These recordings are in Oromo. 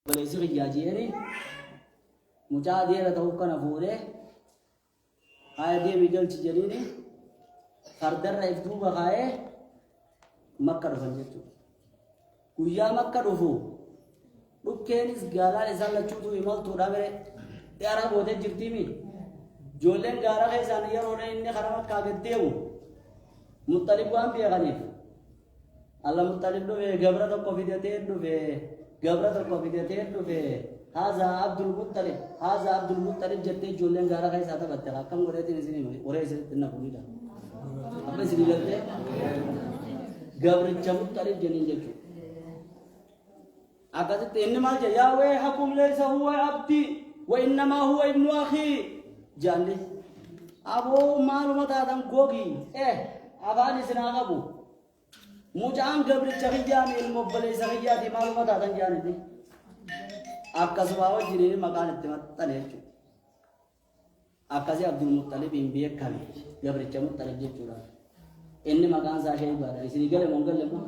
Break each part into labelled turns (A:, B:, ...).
A: وليس غياجيني مجادية توقنا فوره هاي دي بيجل تجريني فردر يفتوه خايه مكة رفنجتو ويا مكة رفو بكينيس قالا لسان لچوتو إمالتو رابره تيارا بوده جرتيمي جولين غارا خيزان يرونه إني خرمت كاقد ديو مطلب وان بيه غنيف الله مطلب له في قبرة القفيدتين له في قبرة القفيدتين له في هذا عبد المطلب جتي جولين غارا خيزان تبتغا كم وريتي نسيني وريسي تنقوني دا أبا سيني لغته قبرة المطلب جنين جتو أكاد إنما يا ويحكم ليس هو عبدي وإنما هو ابن أخي جاني أبو معلومات آدم كوكي أباني سناقبو مجان قبل الشخيجان المبلي سخيجاتي معلومات آدم جاني دي أكاسواو جريني مكان التمت تنهجو أكاسي عبد المطلب إنبيك كامي قبل الشمطلب جيتورا إني مكان ساشي بارا إسني قال مونغل لما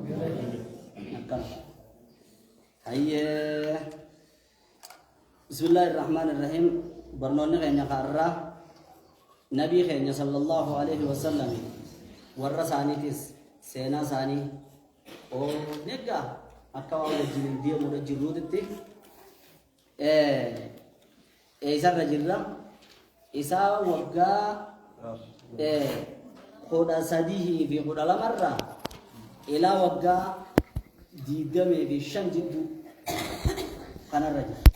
A: نكال هيا بسم الله الرحمن الرحيم برنوني خينيا خاررا نبي خينيا صلى الله عليه وسلم ورّا ثاني تيس سينا ثاني او نيكا اكوا وجين دي مو جيرود تي ايسا رجلا ايسا وغا خودا سديه في خودا لمرة الى وغا ديدمي في شنجدو كان الرجل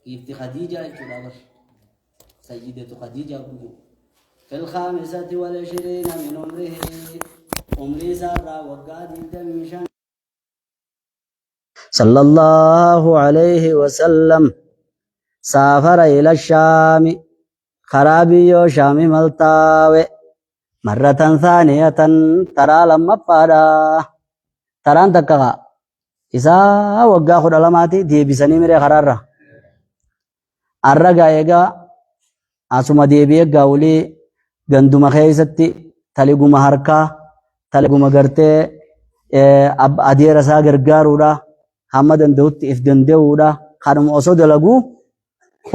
A: كيف خديجة الكبار سيدة خديجة بجو في 25 من عمره عمري سارة وقاد الدمشان صلى الله عليه وسلم سافر إلى الشام خرابي شام ملتاوي مرة ثانية ترى لما فادا ترى انتكها إذا وقا خد علاماتي دي بسني مري خرارة الرجا يجا asuma deebi'ee gaawulee ganduma keessatti taliguma harkaa taliguma gartee adeera isaa gargaaruudha hamma danda'utti if danda'uudha kanuma osoo dalaguu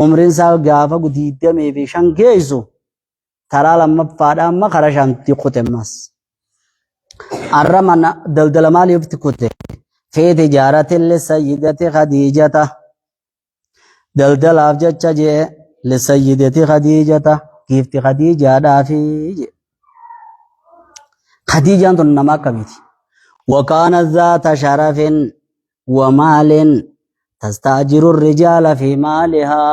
A: umriin isaa gaafa gudiidamee fi shan geessu taraa lammaffaadha amma kara shanti qotemmas arra mana daldala maaliifti qote fee tijaaratillee sayyidati khadiijata daldalaaf jecha jee لسيدتي خديجة كيف خديجة دافي خديجة نما كميتي وكانت ذات شرف ومال تستأجر الرجال في مالها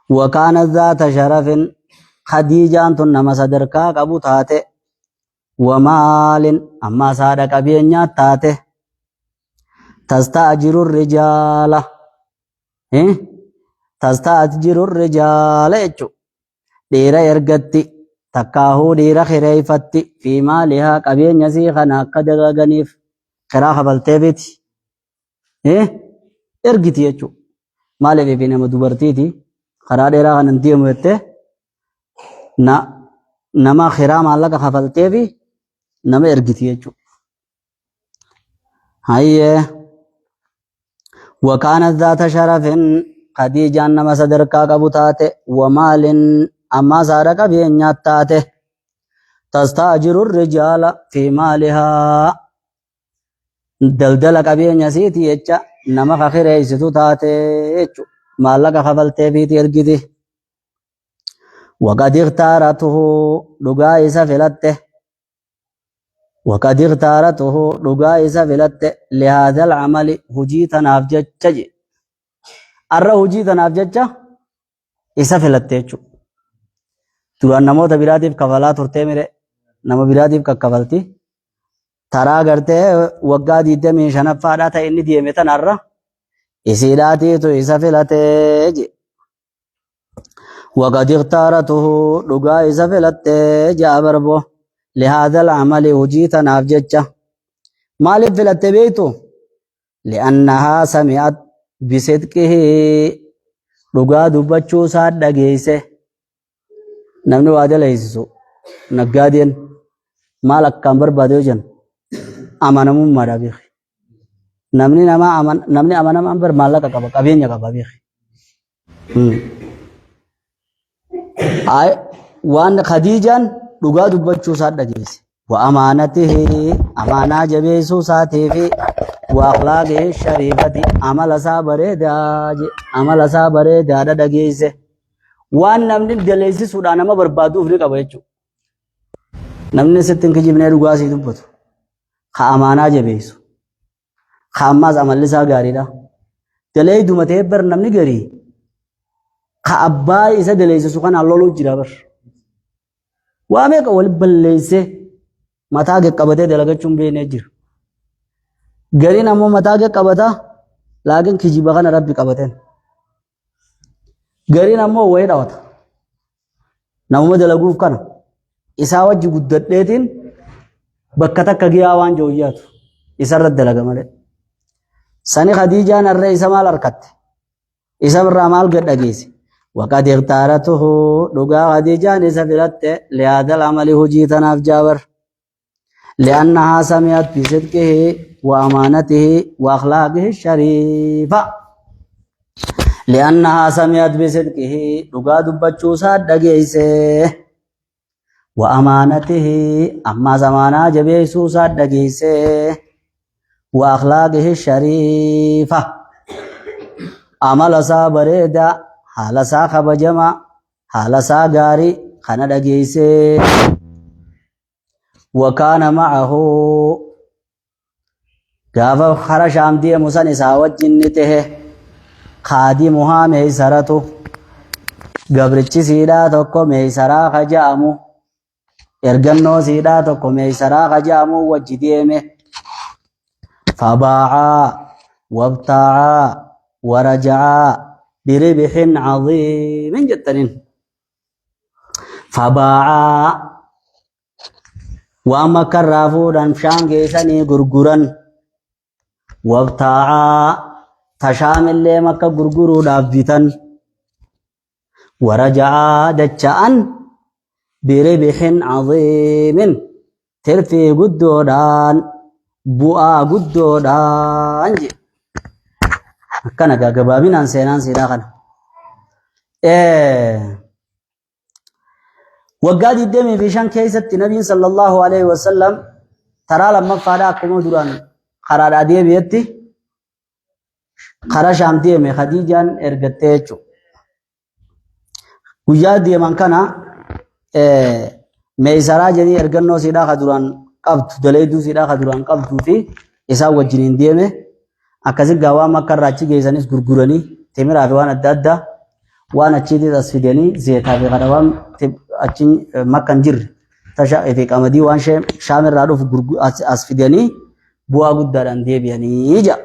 A: وكانت ذات شرف خديجة نما صدركا قبو تاتي ومال أما صادق بينيا تاتي تستأجر الرجال تستأجر الرجال يجو ديرا يرغتي تكاهو ديرا خريفتي في مالها قبين يسيخنا قدغا غنيف خراخ بلتبتي ارغتي يجو مالي في نما دوبرتيتي خرا ديرا غننتي مته نما خرا مالك خفلتبي نما ارغتي يجو هاي وكانت ذات شرف خديجة نما صدركا قبطات ومال أما سارك بينياتاته تستأجر الرجال في مالها دلدلك بينياسيتي يجا نما خير يسيتو تاتي مالك خفلتي في ترقده وقد اختارته لقايس فلته وقد اختارته لقايس فلته لهذا العمل هجيت نافجج أرى هجيت نافجج إسا فلته ترى نموت براتيف كفالات ورتمره نما براتيف كفالتي ترى قرته وقا ديده من شنفادا تا إني ديمه تنرى إسيداتي تو إسا فلته وقد اختارته لقايس فلته جابربو لهذا العمل وجيت نافجتش مال فلته بيتو لأنها سمعت بصدقه لقا دبچو ساد دقيسه نمني وادي ليسو نقادين مالك كامبر باديو جن أمانمو مادا بيخ نمني أمانم أمبر مالك كبا كبين يكبا بيخ آي وان خديجان لغا دبچو سات دجيس وأمانته أمانا جبيسو ساتي في وأخلاقه الشريفة عمل سابره دا دجيس وان نمني دليسي سودانا ما بربادو فريقا بيچو نمني ستن كجيبني لغا سيدو بطو خا أمانا جبيسو خاماز عمل لسا غاري دا دلي دومته بر نمني غري خا أباي إسا دليسي سوخان اللولو جرابر وامك أول بلليسي متاقه قبته دلغچون بينه جر غرين امو متاقه قبتا لكن كجيبغان ربي قبتين غرين امو وي داوتا نمو دلغوف كان إسا وجه قددتين بكتا كغيا وان جويات إسا رد دلغ مالي سني خديجان الرئيس مال أركت إسا برامال قد أجيسي وقد اختارته لقا خديجان إسا فلت لهذا العمل هجيتنا في جابر لأنها سمعت بصدقه وأمانته وأخلاقه الشريفة لأنها سمعت بصدقه لقا دبچو ساد دقيسه وأمانته أما زمانا جبيسو ساد دقيسه وأخلاقه الشريفة عمل سا بريدا حال سا خبجما حال سا غاري خنا دقيسه وكان معه غافا خرش عمدي مسن ساوت جنته خادمها ميسرته غبرچ سيدا توكو ميسرا خجامو ارغنو سيدا توكو ميسرا خجامو وجديمه فباعا وابتاعا ورجعا بربح عظيم جدا فباعا وما كرافودان شانغيساني غرغران وابتاعا تشامل لي مكة غرغرو دابيتان ورجعا دچان بربح عظيم ترفي قدودان بؤا قدودان كان غبابين ان سينان سيدا كان وقاد الدم في شان كيست النبي صلى الله عليه وسلم ترى لما فادا كما دران قرار ادي بيتي خرا شامتي مي خديجان ارغتيچو ويا دي من كان ميسرا جدي ارغنو سيدا خدران قبط دليدو سيدا خدران قبط في اسا وجنين ديمه akasi gawa makarrachi geesanis gurgurani temira waan adda adda waan achiti asfidani zeeta fi qadawam achin makkan jir tasha fi qamadi waan shamir raduf asfidani bu'a guddaadhan deebiyani ja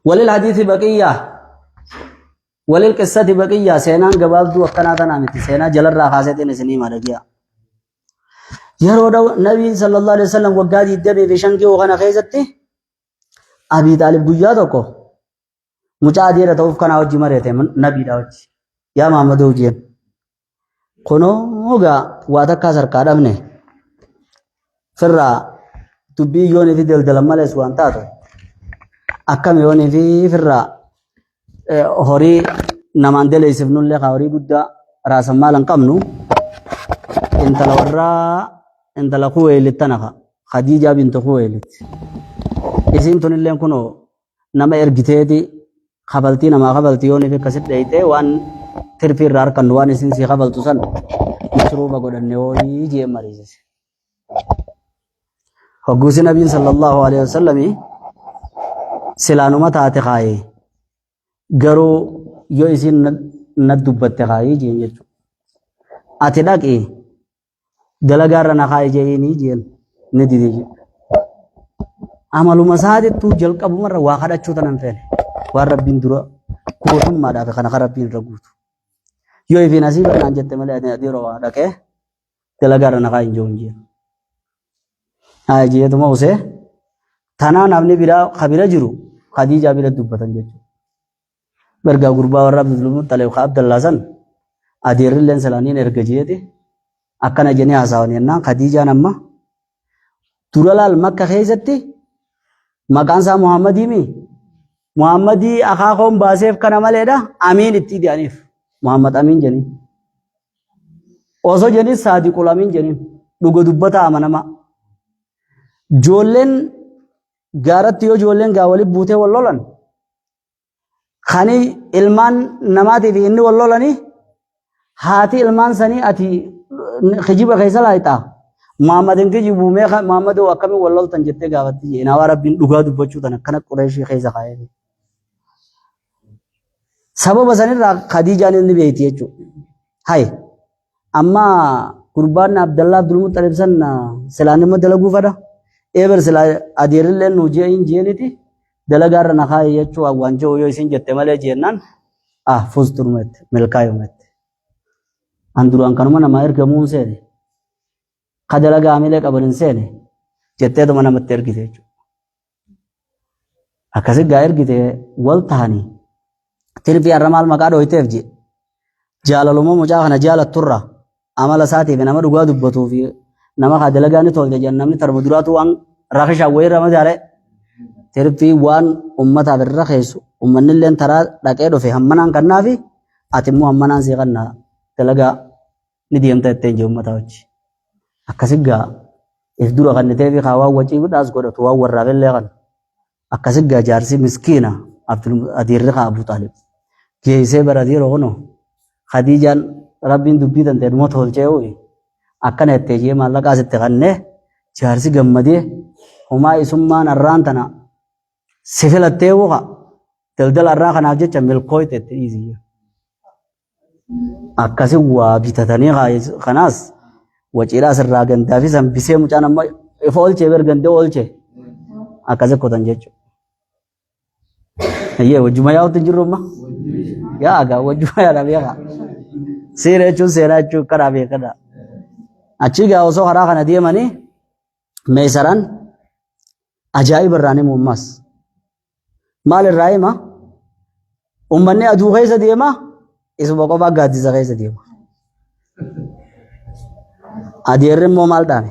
A: walil hadithi baqiyya walil qissati baqiyya seenaan gabaabdu akkanaata namiti seenaa jalarraa kaasetiin isinii madagiya yeroo nabiin sallallahu alaihi wasallam waggaa diddamee fi shankii kana keessatti أبي طالب قيادك مجادير توف كنا وجه مريته من نبي داوج يا محمد وجين كنو هوغا واتكا سركار أمنه فرا تبي يوني في دل مالس وانتاتو أكم يوني في فرا هوري namaan deleessifnullee horii guddaa raasan maalan qabnu intala warraa intala Khuwaylid tanaka Khadija bintu Khuwaylid isin tunilleen kunoo nama ergiteeti qabaltii namaa qabaltii yoon ifi akkasit dheeyxee waan tirfii irraa harkannu waan isin sii qabaltu san mashruuba godhanne hooyii jee mariisise. Hogguusi nabiin sallallahu alaihi wasallami silaanuma taate kaayee garuu yoo isin na dubbatte kaayee jeen jechuudha. Ati dhaqii dalagaarra na kaayee jeeni jeen ni didee jechuudha. Amaluma saadettuu jalqabumarra waa kadhachuu tanan feene waan rabbiin dura kuutummaadhaaf kana rabbiin irra guutu. Yoo ifi nasiiba naan jette malee ati yeroo waa dhaqee dalagaarra na kaayee jechuun jeen. Haa jeetuma usee tanaa namni biraa kabira jiru Khadija bira dubbatan jechuudha. Bergaa gurbaa warra Abdul Muttalib ka Abdallah san adeerrilleen salaaniin erga jeete akkana jennee haasawan yennaan Khadijaan amma dura laal Makka keessatti maqaan isaa Muhammadii Muhammadii akaakoon baaseef kana maleedha amiin itti di'aniif Muhammad amiin jeniin osoo jeniin saadiqul amiin jeniin dhuga dubbata amanamaa. Joolleen gaaratti yoo joolleen gaa waliin buutee wal lolan kani ilmaan namaatiif inni wal lolanii haati ilmaan sanii ati kijiba keessa laayixaa Muhammadin kijibu meeqa Muhammadoo akkamiin wal loltan jettee gaafatti jee naa rabbiin dhugaa dubbachuu tan akkana Qureeshii keessa kaayee sababa sanirraa Khadijaan inni beeyti jechuudha. Hay amma gurbaan Abdallah Abdul Muttalib san silaanimma dalaguu fada. Eber sila adeerilleen nu jeeyin jeeniti dalagaarra na kaayee jechuudha waan jehu yoo isin jette malee jennaan fusturmette milkaayumette an duraan kanuma namaa ergamuun seene ka dalagaa milee qabanin seene jetteetuma namatti ergite jechuudha. Akkasi gaa ergite wal tahanii tirfii har'a maal maqaa dhooyteef jee jaalaluma mucaa kana jaalatturra amala isaatiif nama dhugaa dubbatuu fi nama ka dalagaan tolte jan namni tarma duraatu waan rakisha wayra madare tirfii waan ummata birra keessu ummannilleen taraa dhaqee dhufe hammanaan kannaafi ati immoo hammanaan sii kannaa dalagaa ni deemta ittiin jee ummata wajji akkasiggaa if dura kannitee fi kaa waan wacii gudhaas godhatu waan warraafillee kan akkasiggaa jaarsi miskiina adeerri kaa Abu Taalib geessee bara dhiiroo kuno Khadijaan rabbiin dubbii tantee dhuma tolchee uuyi akkana itti jee maallaqaa sitti kannee jaarsi gammadee homaa isummaan arraan tana si filattee wuqa daldala arraa kanaaf jecha milkooyte itti dhiisiyya. Akkasi waa bitatanii kanaas waciidhaas irraa gandaa fi sambisee mucaan amma ifa oolchee bergandee oolchee akkasi qotan jechuudha. Ayyee wajjuma yaa'utti hin jirru amma yaagaa wajjuma yaadha beekaa seera jechuun seeraa jechuun karaa beekadha. Achi gaa osoo karaa kana deemanii meesaraan ajaa'iba irraa himu ammas maal irraa hima ummanni aduu keessa deema isuma qofaa gaaddisa keessa deema. Adeerri immoo maal dhaame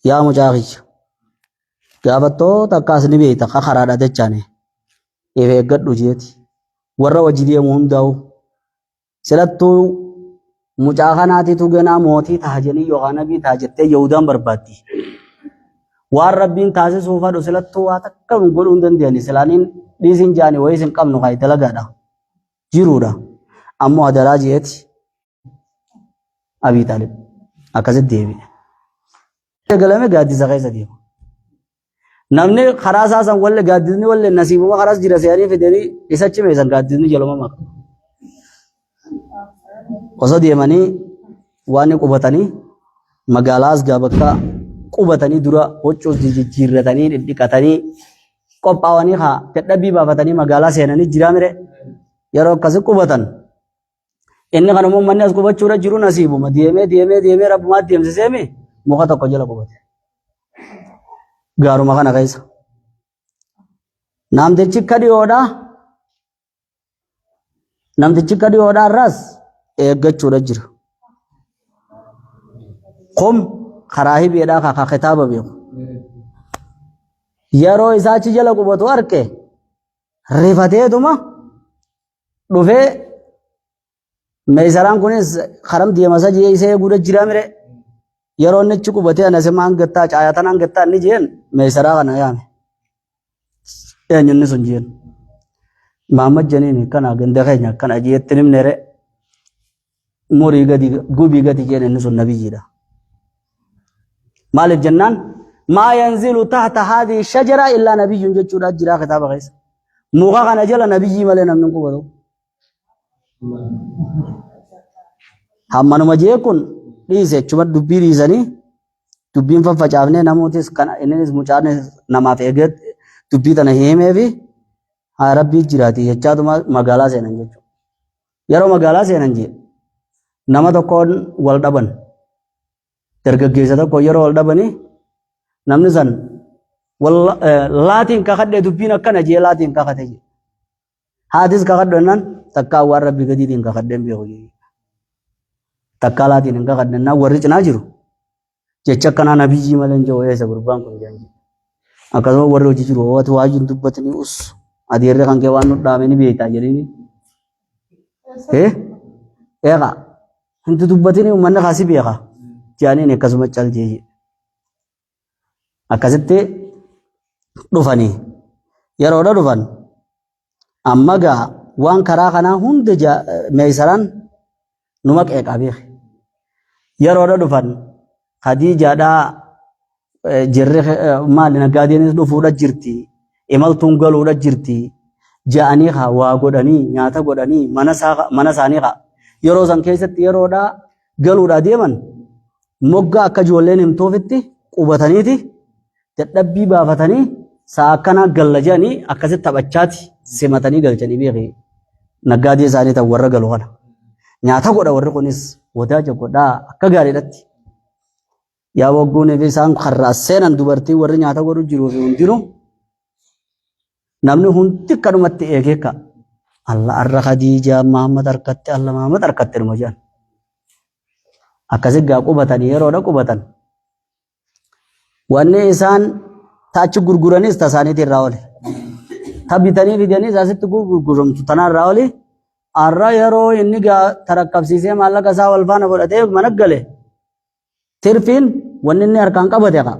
A: yaa mucaa kiyya gaafattoota akkaas ni beekta ka karaadha jechaane if eeggadhu jeeti warra wajji deemu hundaa'u silattuu mucaa kanaatitu ganaa mootii ta'a jedhanii yookaan nabii ta'a jettee Yahudaan barbaaddi. Waan rabbiin taasisuuf haadhu silattuu waa takka godhuu hin dandeenye silaaniin dhiisin jaanii wayii sin qabnu kaa dalagaadha jiruudha ammoo adaraa jeeti Abii Taalib akkasitti deebi'e. Galame gaaddisa keessa deema. Namni karaa isaasan walle gaaddisni walle nasiibuma karaas jira se'anii fidanii isa cimeessan gaaddisni jaluma maka. Osoo deemanii waan qubatanii magaalaas gaa bakka qubatanii dura huccuu jijjiirratanii dhidhiqatanii qophaa'anii haa dadhabbii baafatanii magaalaa seenanii jiraa mire yeroo akkasi qubatan inni kan uummanni as qubachuudha jiru nasiibuma deemee rabbumaatti deemsiseemi muka tokko jala qubate. Gaaruma kana keessa namtichi kadhiyoodhaa irraas eeggachuudha jira. Qom karaa hibeedhaa kakaa kitaaba beeku. Yeroo isaa achi jala qubatu arge rifateetuma dhufee meesaraan kunis karam deemasa jee isee guuda jira mire yeroo inni achi qubatee ana sema hangattaa caayatan hangattaa inni jeen meesaraa kana yaame eenyunni sun jeen Muhammad janiin kana ganda keenya kana jeetti nimnere murii gadi gubii gadi jeen inni sun nabiyyiidha maaliif jennaan maa yanzilu tahta haadhihi shajara illaa nabiyyun jechuudha jira kitaaba keessa muka kana jala nabiyyii malee namni hin qubatu hammanuma jee kun dhiise achuma dubbii dhiisanii dubbiin faffacaafnee namootis kana innis mucaan namaaf eegee dubbii tana himee fi haa rabbii jiraati jechaatuma magaalaa seenan jechuudha. Yeroo magaalaa seenan jee nama tokkoon wal dhaban dargaggeessa tokko yeroo wal dhabanii namni san laatiin kakadhee dubbiin akkana jee laatiin kakate jee haatis kakadhu jennaan takkaa waan rabbii gadiitiin kakadheen beeku jee takkaa laatiin hin kakadhennaan warri cinaa jiru jecha akkanaa nabiyyii malee hin jiru eessa gurbaan kun jee akkasuma warri hojii jiru waati waajuun dubbatanii us adeerree kan kee waan nu dhaamanii beektaa jedhanii eeqa hinti dubbatanii uummanni kaasii beeka jaaniin akkasuma caljee akkasitti dhufanii yeroodha dhufan amma gaa waan karaa kanaa hundi meesaraan numa qeeqaa beeke yeroodha dhufan Khadiijaadhaa jirri maali nagaadeenis dhufuudha jirti imaltuun galuudha jirti ja'anii haa waa godhanii nyaata godhanii mana isaanii haa yeroo san keessatti yeroodhaa galuudhaa deeman moggaa akka ijoolleen himtoofitti qubataniiti dadhabbii baafatanii sa'a akkanaa galla jedhanii akkasitti taphachaati simatanii galchanii beekee naggaadee isaanii ta'u warra galu kana nyaata godha warri kunis wadaaja godhaa akka gaariidhatti yaa waggoon isaan karraa seenan dubartii warri nyaata godhu jiruu fi hundinuu namni hundi kanumatti eegee ka Allah arra Khadiijaa Muhammad harkatti Allah Muhammad harkatti ilma jedhan akkasii gaa qubatan yeroodha qubatan wanni isaan taachi gurguranis tasaaniitiin irraa oole tabbitanii fidanii asitti gurguramtu tanaa irraa oole arra yeroo inni gaa tarakkabsiisee maallaqa isaa wal faana godhatee mana gale tirfiin wanni inni harkaan qabate qa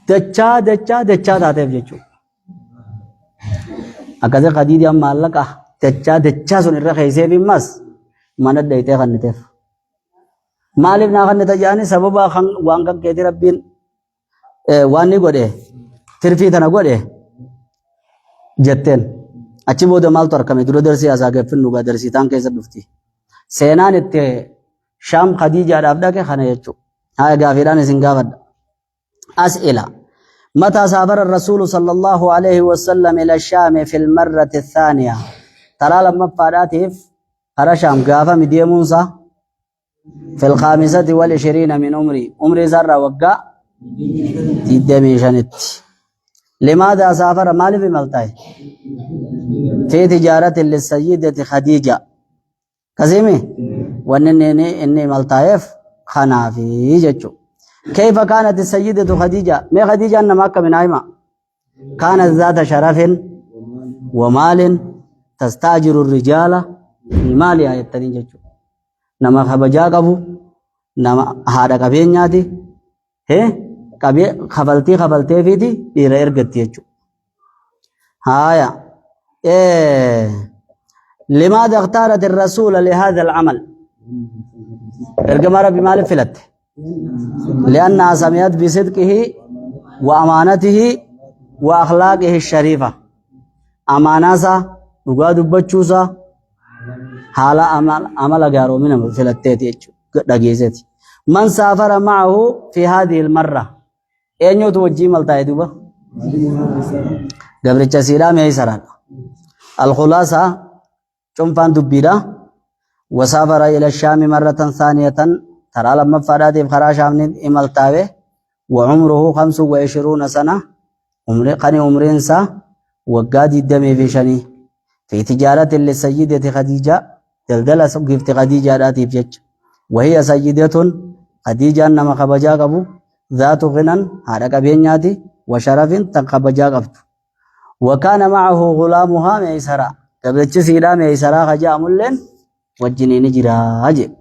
A: dachaa taateef jechuudha akkasii Khadiijaan maallaqa dachaa sun irra keessee fi mas mana dhayitee kanniteef maaliif naa kannite jedhanii sababa waan kan keetii rabbiin waan ni godhe tirfii tana godhe jetteen achi booda maaltu argame dura darsii asaa gaffin dhugaa darsii taan keessa dhufti seenaan itti shaam Khadiijaadhaaf dhaqe kana jechuudha haa gaafiidhaan isin gaafadha as'ila متى سافر الرسول صلى الله عليه وسلم إلى الشام في المرة الثانية ترى لما فاداته ترى شام قافة مدي موسى في 25 من عمري زر وقع تدمي شنت لماذا سافر مالي في ملتاي في تجارة للسيدة خديجة كزيمي وانني ملتايف خنافي جتشو كيف كانت السيدة خديجة؟ ما خديجة أنما من عيمة كانت ذات شرف ومال تستاجر الرجال في مالها يتنين جتشو نما خبجا قبو نما هذا قبين ياتي خبلتي فيتي إيرا إرقتي جتشو هايا لماذا اختارت الرسول لهذا العمل؟ إرقمار بمال فلت لأنها سمعت بصدقه وأمانته وأخلاقه الشريفة أماناسا نقاد بچوسا حالا عمل غارو من فلتيتي دغيزتي من سافر معه في هذه المرة أين توجي ملتاي دوبا دبرچ سيرا ميسرا الخلاصة چمفان دبيدا وسافر إلى الشام مرة ثانية ترى لما فرادي بخرا شام إملتاوي وعمره 25 سنة عمرين سا وقادي الدمي في شني في تجارة للسيدة خديجة دلدل سقفت خديجة راتي بجج وهي سيدة خديجة نما خبجا قبو ذات غنى حرق بينياتي وشرف تنخبجا قبت وكان معه غلامها ميسرا gabrichi siidhaa meeysaraa kajaamulleen wajjiniin jiraa jedhe.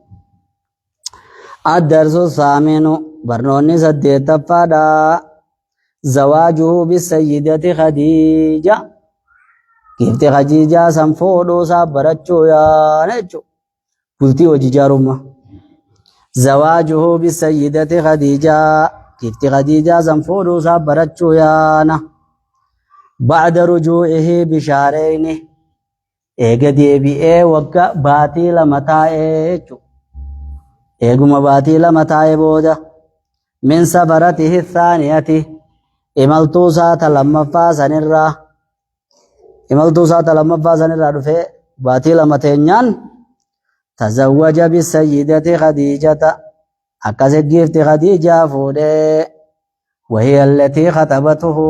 A: Addarsu saaminu barnoonni saddeettaffaadha. Zawaajuhu bisayyidati Khadiija. Giifti Khadiijaa san fuudhuu isaa barachuu yaana jechuudha. Bultii hojii jaarummaa. Zawaajuhu bisayyidati Khadiijaa. Giifti Khadiijaa san fuudhuu isaa barachuu yaana. Ba'da rujuu'ihi bishaareyni. Eega deebi'ee waggaa baatii lama taa'ee jechuudha. Eeguma baatii lama taa'ee booda. Min safaratihi thaaniyati. Imaltuu isaata lammaffaa sanirraa dhufee baatii lama teenyaan tazawwaja bisayyidati Khadiijata akkas giifti Khadiijaa fuudhee wahiya allatii khatabatuhu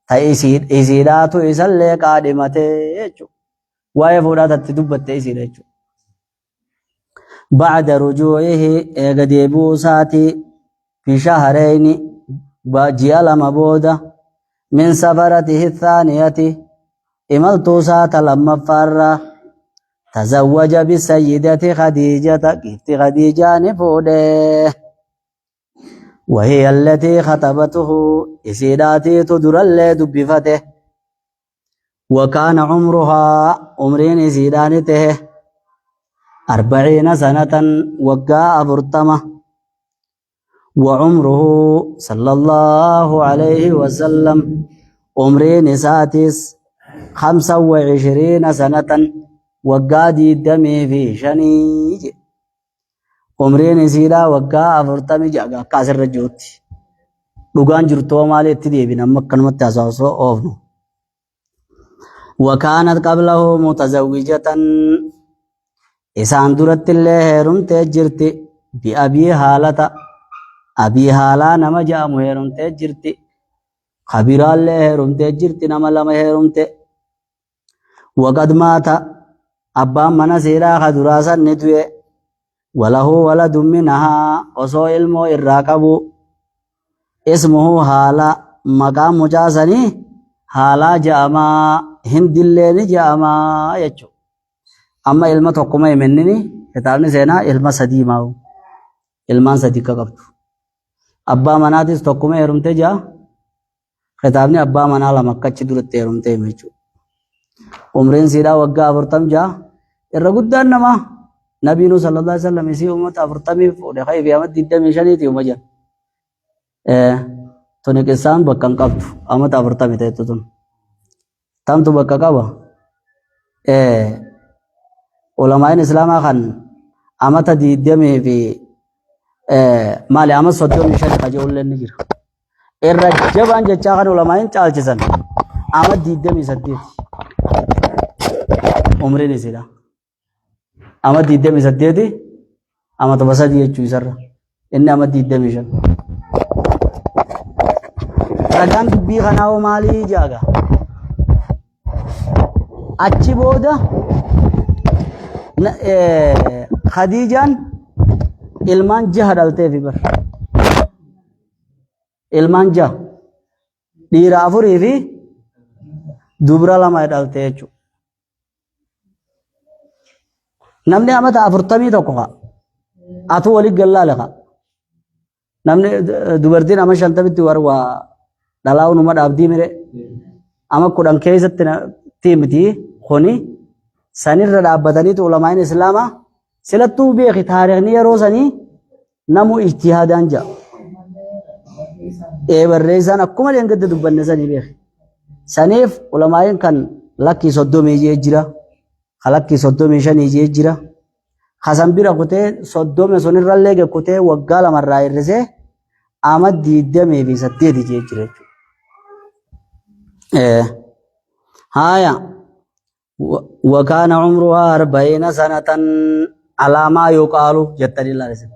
A: ta isiidhaatu isallee qaadhimatee jechuudha. Waa'ee fuudhaatatti dubbatte isiidha jechuudha. Ba'da rujuu'ihi eega deebi'uu isaatii fi shahareyni ji'a lama booda min safaratihi thaaniyati imaltuu isaata lammaffaarraa tazawwaja bisayyidati Khadiijata giifti Khadiijaa ni fuudhee wahiya allatii khatabatuhu isiidhaatiitu durallee dubbifate wakaana cumruhaa umriin isiidhaani tahe 40 sanatan waggaa 40 وعمره صلى الله عليه وسلم عمري نساتيس 25 سنة وقادي الدمي في شنيج عمري نسيلا وقا أفرطمي جاقا كاسر رجوتي لغان جرتو مالي اتديبنا مكان متاسوسو أوفنو وكانت قبله متزوجة إسان درت الله رمت جرتي بأبي حالة أبي حالا نما جامو هرمتي جرتي خبيرا الله هرمتي جرتي نما لما هرمتي وقد مات أبا من سيرا خدراسا نتوي وله ولد منها وصو علمو الراقبو اسمه حالا مقام مجاسني حالا جاما هند اللين جاما يجو أما علم تقوم منني كتابني سينا علم سديماو علمان سديقا قبطو أبا مناتيس تقوم هرمتي جا كتابني أبا منا لما كتش درت هرمتي ميجو عمرين سيرا وقا أفرطم جا الرقودان نما نبينا صلى الله عليه وسلم يسي أمت أفرطمي فولي خيف يامد ديدا ميشانيتي ومجان توني كسان بكان قبط أمت أفرطمي تيتو تام تو بكا قبا علماء الإسلام خان أمت ديدا مي في مالي أمت صدو ميشاني خجول لنجر الرجبان جاچا خان علماء چالچسن أمت ديدا مي سديت عمرين سيرا أمد ديدة مسديتي أمد بسدي يجوزر إن أمد ديدة مشان رجال دبي خناو مالي جاغا أچي بودا خديجان إلمان جه دلته في بر إلمان جه ديرافوري في دوبرا لما دلته يجو namni amata 40 tokko ka atu wali gallale ka namni dubartiin ama 50 warwa dhalaawu numa dhaabdii mire ama kudhan keessatti tiimti khoni sanirra dhaabbatanii ulamaan islaamaa silattuu beeki taarikhni yeroo sanii namu ijtihaadan jaa barreessan akkuma dheengatti dubbanne sanii beeki saniif ulamaan kan lakki 30 jira خلقي صدومي شاني جيجرا خسن بيرا كوتي صدومي سوني رالله كوتي وقالا مرة الرسي آمد دي دمي في ستي دي جيجرا هايا وكان عمرها 40 سنة على ما يقالوا جتني الله رسي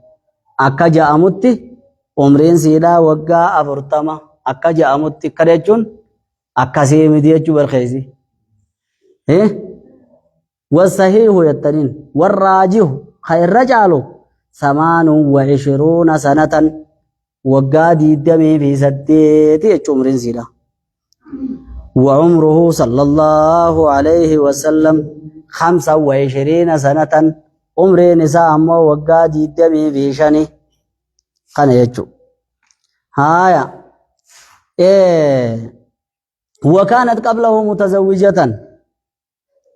A: أكا جاء متي عمرين سيدا وقا أفرطما أكا جاء متي كريجون أكا سيمي ديجو بالخيزي والصحيح يتنين والراجح خير رجاله 28 سنة وقادي الدمي في سديتي عمرين سيدا وعمره صلى الله عليه وسلم 25 سنة عمر نساء أما وقاد الدمي في شني قنا يجو هايا وكانت قبله متزوجة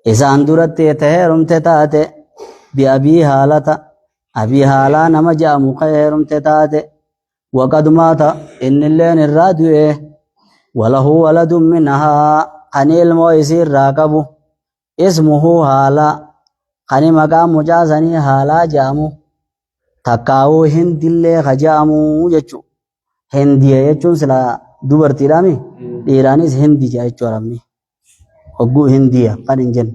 A: إذا أندرت يتهرم تتاتي بأبي هالة أبي هالة نما جاء مخيرم تتاتي وقد مات إن اللين الراديو وله ولد منها قنيل مويسير راكبه اسمه هالة قني مقام مجازني هالة جامو تقاو هند اللي خجامو يجو هندية يجو سلا دوبرتي رامي إيرانيس هندي جايجو رامي وقو هندية قننجن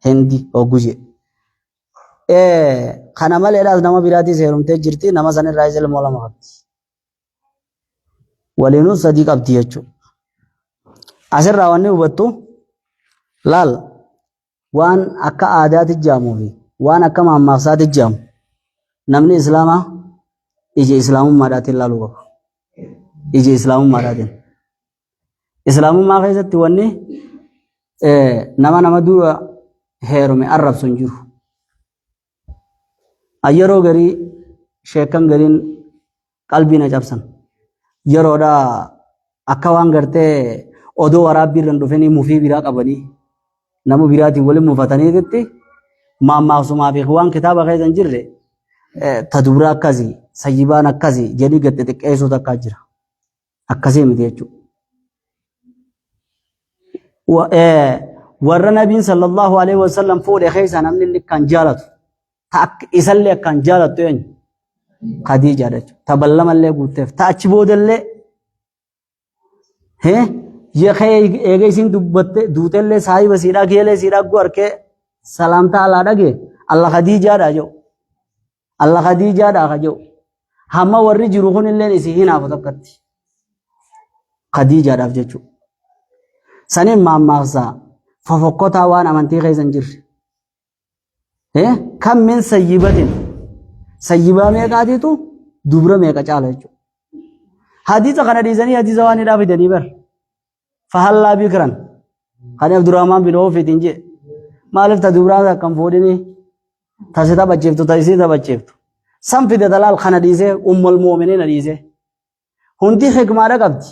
A: هندي وقو جي خانا مال إلاز نما براتي سيروم تجرتي نما سن الرئيس المولا مغبتي ولينو صديق أبتي يجو أسر راواني وبطو لال وان أكا عادات الجامو في وان أكا ماماقصات الجامو نمني إسلاما إجي إسلام مادات الله لغو إجي إسلام مادات إسلام ما خيزت واني نما دورا هيرو من عرب سنجور أيرو غري شيكن غرين قلبنا جابسن يرو دا أكوان غرتي odoo waraabbiirran dhufanii mufii biraa qabanii nama biraatiin waliin mufatanii jetti maammaaqsumaa fi waan kitaaba keessan jirre taduraa akkasii sayyibaan akkasii jedhii gadde xiqqeessuu takkaa jira akkasii miti jechuudha. Warra nabiin sallallahu alaihi wasallam fuudhe keessa namni inni kan jaalatu isallee akkan jaalatu eenyu Khadiijaa jechuudha. Taballamallee guutteef ta'achi boodallee يخي إيجيسين دوتلة ساي بسيرا كيله سيرا غور كه سلام تعالى دعى الله خديجة راجو الله خديجة راجو هما ورّي جروحون اللي نسيهنا فتوكتي خديجة راجو سنين ما مغزى ففقطها وانا منتي غيزنجر كم من سيبة ميقاتي تو دوبرة ميقا چاله حديثة خنا ديزاني حديثة واني رافي دني بر فهلا بكران خاني عبد الرحمن بن عوف تنجي مالف تدورا كم فودني تاسيتا بچيفتو تاسيتا بچيفتو سم في دلال خنا ديزه المؤمنين ديزه هندي حكمارا قبدي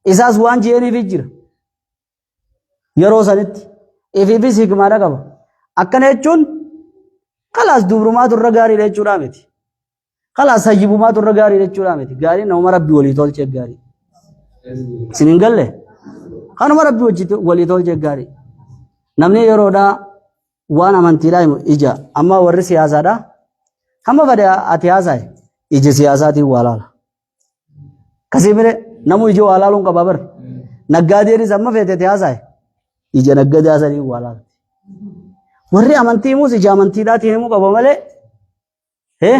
A: اساس وان جيني فيجر يرو سنت افيبي حكمارا قب اكنچون خلاص دوبرما درغاري لچورا متي خلاص سيبوما درغاري لچورا متي غاري نو مربي ولي تول چه غاري سننگل خانو مربي ولي تول چه غاري نمني يرودا وانا منتيلا اجا اما ور سياسه دا هم بدا اتياسه اجي سياساتي والا كسيمره نمو اجو والا لون کا بابر نگاديري زم فيته اتياسه اجي نگاداسري والا ور امنتي مو سي جامنتي دا تيمو قبمله هه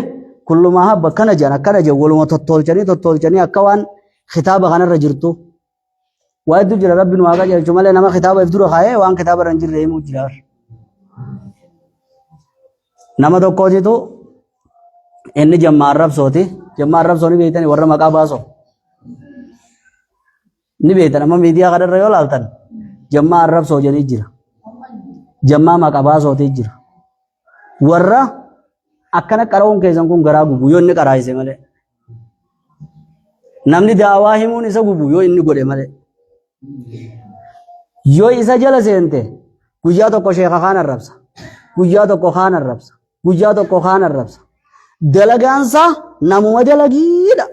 A: كل ما بكنا جنا كنا جولو تطولچني اكوان خطاب غن رجرتو وايد جرى رب نواغا جمله نما خطاب افدرو خايه وان خطاب رنجر ريمو جلار نما تو کوجي تو ان جمع رب سوني بيتني ور مقا باسو ني بيتنا ما ميديا قدر ريو لالتن جمع رب سو جني جرا جمع مقا باسو تي جرا ور akkana qaroon keessan kun garaa gubu yoo inni qaraayise malee namni daawaa himuun isa gubu yoo inni godhe malee yoo isa jala seente guyyaa tokko sheekha kaan arrabsa guyyaa tokko kaan arrabsa guyyaa tokko kaan arrabsa dalagaansa namuma dalagiidha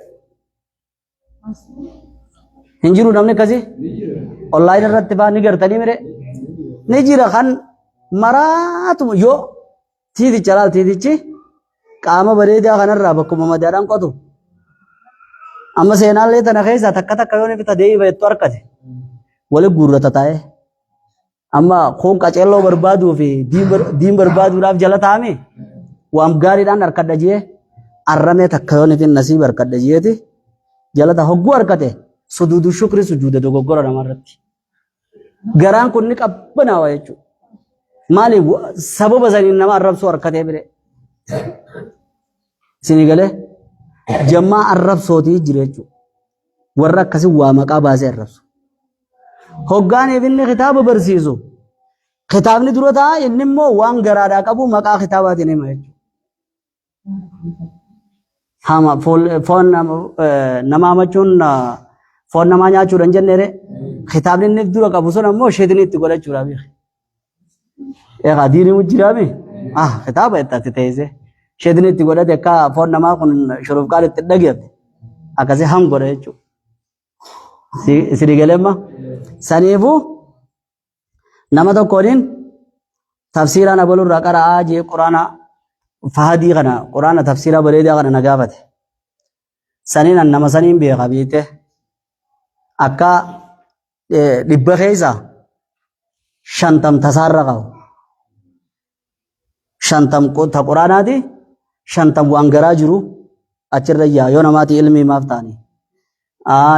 A: hin jiru namni akkasii online irratti faa ni gartanii mire ni jira kan maraatu yoo tiiticha laal tiitichi qaama bareedaa kanarraa bakkuma madaadhaan qotu amma seenaallee tana keessa takka yoo ni fita deebii baay'attu harkate wali guurrata taa'e amma kun qaceelloo barbaaduu fi diin barbaaduudhaaf jala taa'ame waan gaariidhaan harkadha jee arramee takka yoo ni fi nasiib harkadha jeeti jala ta'a hogguu harkate suduudu shukri sujuuda dogoggora namarratti garaan kun ni qabbanaawa jechuudha maali sababa saniin nama arrabsuu harkatee bire sinigale jammaa arrabsootii jira jechuudha warra akkasii waa maqaa baasee arrabsu hoggaan ibinni kitaaba barsiisu kitaabni dura ta'a inni immoo waan garaadhaa qabu maqaa kitaabaatiin hima jechuudha. Hama foon namaa machuun foon namaa nyaachuudhaan jenneere kitaabni inni dura qabu sun ammoo sheetni itti godhachuudhaaf. Egaa diinii mujjiraami kitaaba itti teesse sheetni itti godhate akka foon namaa kun shurufqaan itti dhageeffate akkasii ham godha jechuudha. Sirigalemma saniifuu nama tokkooniin tafsiiraan abalurraa qara'aa jee quraana fahadii kana quraana tafsiira bareedaa kana nagaafate saniin an nama saniin beeka biite akka dhibba keessa 50 tasaarra qabu 50 ta quraanaati 50 waan garaa jiru achirra yaa yoo namaati ilmi maaf taani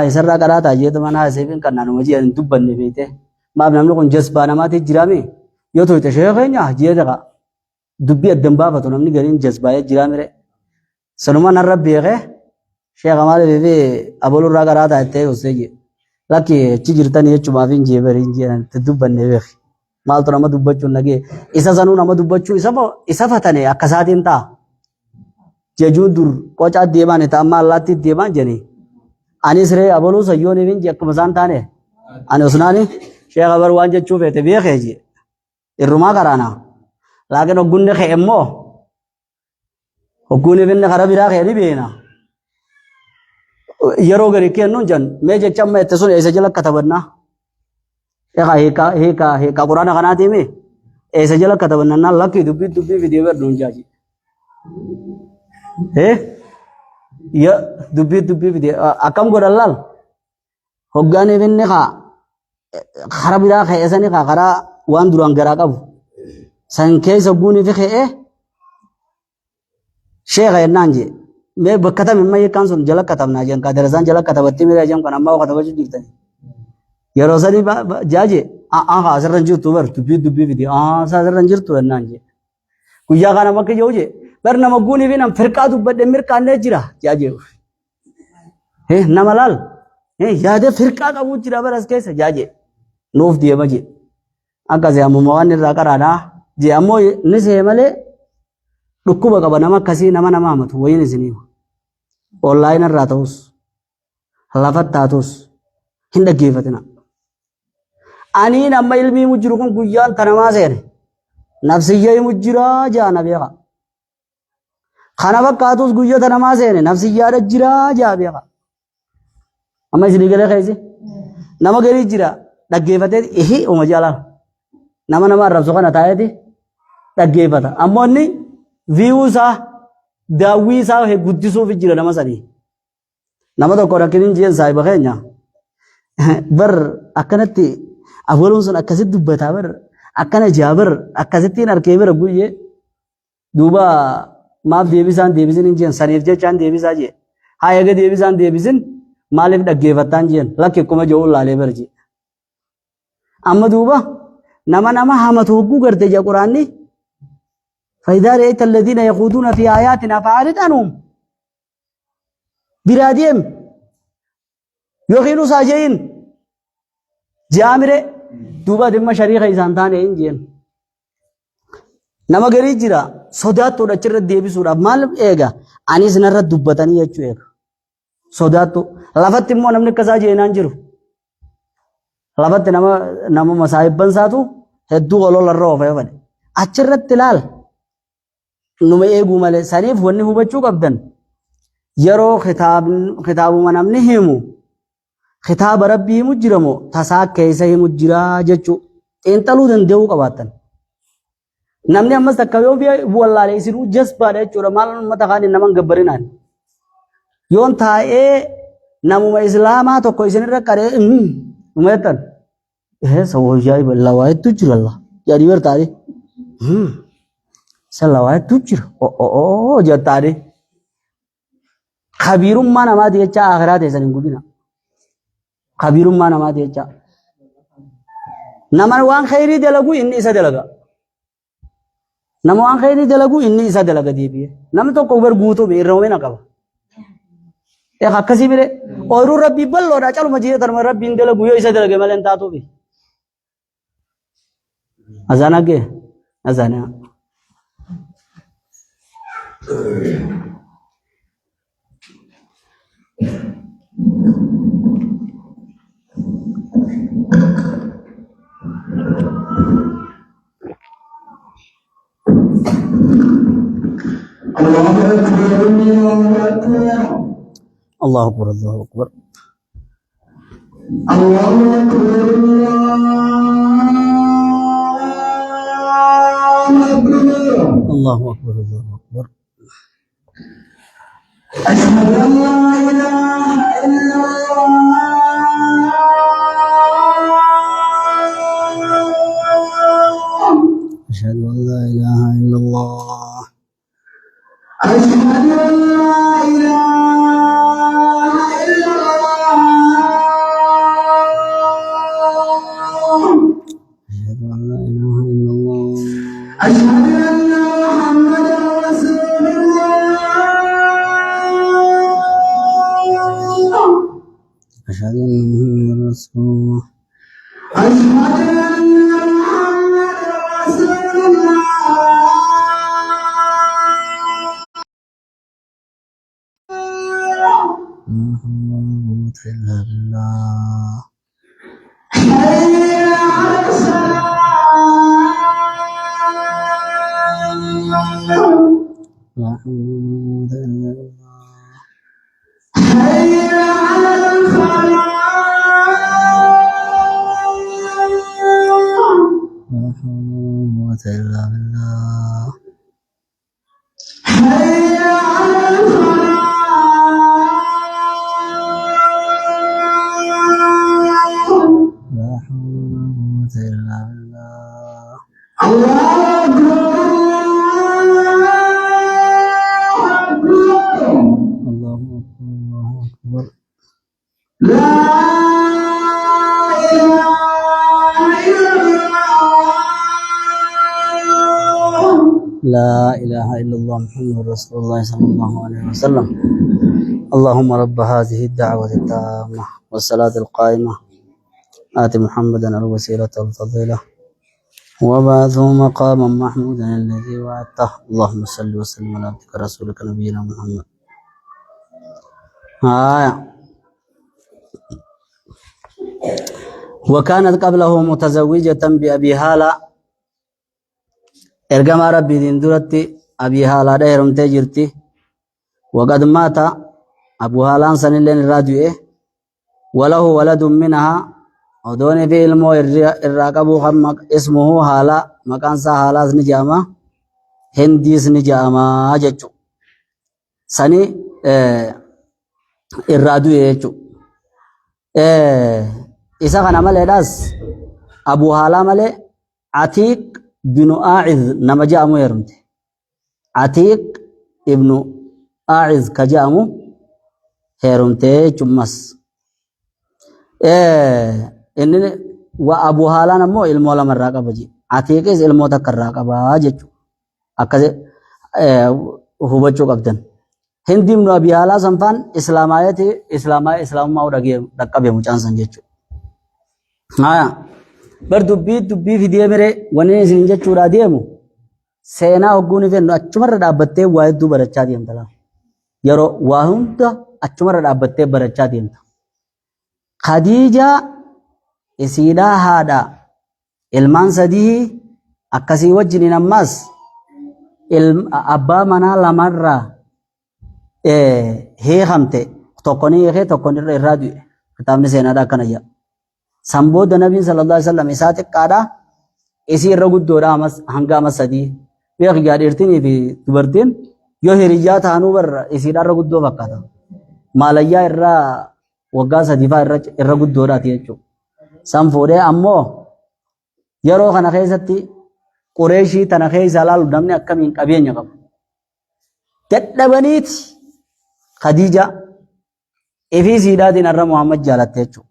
A: isarraa qaraataa jeetu mana haseefin kan naanuma jiran dubbanne beete maaf namni kun jasbaa namaati jiraame yoo to'ite sheekeenya jeeta dubbii addan baafatu namni gariin jasbaa'ee jiraamire sanuma narra beeke sheeka maaliif abalurraa qaraataa ittee gossee jee lakki achi jirtanii jechumaaf hin jeebariin jedhan itti dubbanne beeke maaltu nama dubbachuun nagee isa sanuu nama dubbachuu isa fatane akka isaatiin ta'a jejuun dur qocaa deemaan itti amma allaatti deemaan jedhanii anis ree abaluu sayyoon hin akkuma isaan taane ani osnaani sheeka bar waan jechuu feete beekee jee irrumaa karaana laakiin hoggunni kee immoo hogguun ibinni kara biraa kee ni beena yeroo gari kennuun jan mee jecha amma itti sun eessa jala katabannaa hiika quraana kanaati mee eessa jala katabannaa lakki dubbii fidee barduun jaaji ya dubbii fidee akkam godhan laal hoggaan ibinni kara biraa keessanii karaa waan duraan garaa qabu san keessa hogguun fi kee sheeka yennaan jee mee bakka tam imma hiikaan sun jala katabnaa jeen ka darasaan jala katabatti miira jeen kan ammaa katabachuu dhiiftanii yeroo sanii jaaje asirra jirtu bar dubbii fidee asirra jirtu yennaan jee guyyaa kana bakka jiru jee bar nama hogguun fi nam firqaa dubbadhe mirqaannee jira jaaje nama laal yaade firqaa qabu jira baras keessa jaaje nuuf deema jee akkasii ammuma waan irraa qaraadhaa jee ammoo ni see malee dhukkuba qaba nama akkasii nama hamatu wayin isiniima online irraa ta'us lafatti taatus hin dhaggeeffatina aniin amma ilmii mujjiru kun guyyaan tanamaa seene nafsiyyee mujjiraa jaana beeka kana fakkaatus guyyaa tanamaa seene nafsiyyaadha jiraa jaa beeka amma isinii galee keessa nama garii jira dhaggeeffatee uma jaalala nama arrabsu kana taa'eeti dhaggeeffata ammoo inni viiyuu isaa daawwii isaa guddisuuf jira nama sanii nama tokko rakkiniin jeen saahiba keenya bar akkanatti abaluun sun akkasitti dubbataa bar akkana jaabar akkasittiin harkee bira guyyee duuba maaf deebisaan deebisin hin jeen saniif jechaan deebisaa jee haa eega deebisaan deebisin maaliif dhaggeeffattaan jeen lakki akkuma jiru laalee bar jee amma duuba nama hamatu hogguu garte jaa quraanni فإذا رأيت الذين يخوضون في آياتنا فأعرض عنهم براديم يخيلوا ساجين جامره دوبا دم شريخ إنسان تاني إنجين نما غري جرا صدات تو دچر ديبي سورا مال ايغا اني سنر دبتني يچو ايغا صدات تو لفت مو نمن كسا جينان جرو لفت نما مصايب بنساتو هدو غلو لرو فيفد اچرت لال نما ايغو مال سنيف وني هوبچو قبدن يرو خطاب منامني هيمو خطاب ربي مجرمو تساك كيسه مجرا جچو انتلو دندو قباتن namni ammas takka yoo wallaale isiru jasbaadha jechuudha maal ummata kaan naman gabbarinan yoon taa'ee namuma islaamaa tokko isinirra qaree umetan sawojaa lawaayettu jira Allah yaadi bartaade salawaayettu jira jattaade khabirummaa namaati jecha akhiraa teessan hin gubina khabirummaa namaati jecha naman waan khayrii dalagu inni isa dalaga nama waan khayrii dalagu inni isa dalaga deebi'e namni tokko bar guutuu irra hoomina qaba akkasii mire ooyiruu rabbii bal'oodha caluma jireenya tanuma rabbiin dalagu yoo isa dalage malee hin taatuufi. Azana gee azana. الله أكبر الله أكبر الله أكبر الله أكبر الله أكبر أشهد أن لا إله إلا الله أشهد أن لا إله إلا الله أشهد أن لا إله إلا الله أشهد أن لا إله إلا الله أشهد أن محمدا رسول الله أشهد أن محمدا رسول الله أشهد أن محمدا رسول الله إلا بالله حي على الصلاة لا حول إلا بالله حي على الفلاح لا حول إلا بالله حي على الفلاح لا حول إلا بالله الله أكبر الله أكبر الله أكبر لا إله إلا الله لا إله إلا الله محمد رسول الله صلى الله عليه وسلم اللهم رب هذه الدعوة التامة والصلاة القائمة آت محمدا الوسيلة والفضيلة وبعثه مقاما محمودا الذي وعدته اللهم صل وسلم على عبدك رسولك نبينا محمد وكانت قبله متزوجة بأبي هالة إرجم ربي دين درتي أبي هالة ديرم تجرتي وقد مات أبو هالان سنلين الراديو وله ولد منها ودوني في علمه الراقب اسمه هالا مكان سا هالا نجاما هنديس نجاما جچو سني الرادو يچو إسا كان مالي داس أبو هالا مالي عتيق بن آعذ نمجامو يرمت عتيق ابن آعذ كجامو هيرمتي چمس إنني وأبو هالان مو علمه لما الراقب جي عتيقس علمه تك الراقب جيجو أكذا هو بچو قبضن هندي من أبي هالا سنفان إسلام ما ورقب يمجان سنجيجو بر دبي في ديه مري ونين سنجيجو را ديمو سينا وقوني فين أچمر رابطه واحد دو برچا ديم تلا يرو واهم تا أچمر رابطه برچا ديم تا خديجة إسيدا هذا ilmaan sadii akkasii wajjiniin ammas abbaa manaa lamarraa heekamte tokko ni hiikee tokko irraa du'e kitaabni seenaadhaa akkana jedha. San booda nabiin sallallahu alaihi wasallam isaa xiqqaadha isii irra guddoodha hanga amma sadii beek gaadheertinii fi dubartiin yoo hiriyyaa taanuu barra isiidha irra guddoo fakkaata. Maalayyaa irraa waggaa sadii fa'aa irra guddoodhaati jechuudha. San fuudhee ammoo yeroo kana keessatti Qureeshii tana keessa ilaalu namni akkamiin qabeenya qabu. Dadhabaniiti Khadiija ifii siidaatiin irra Muhammad jaalatte jechuudha.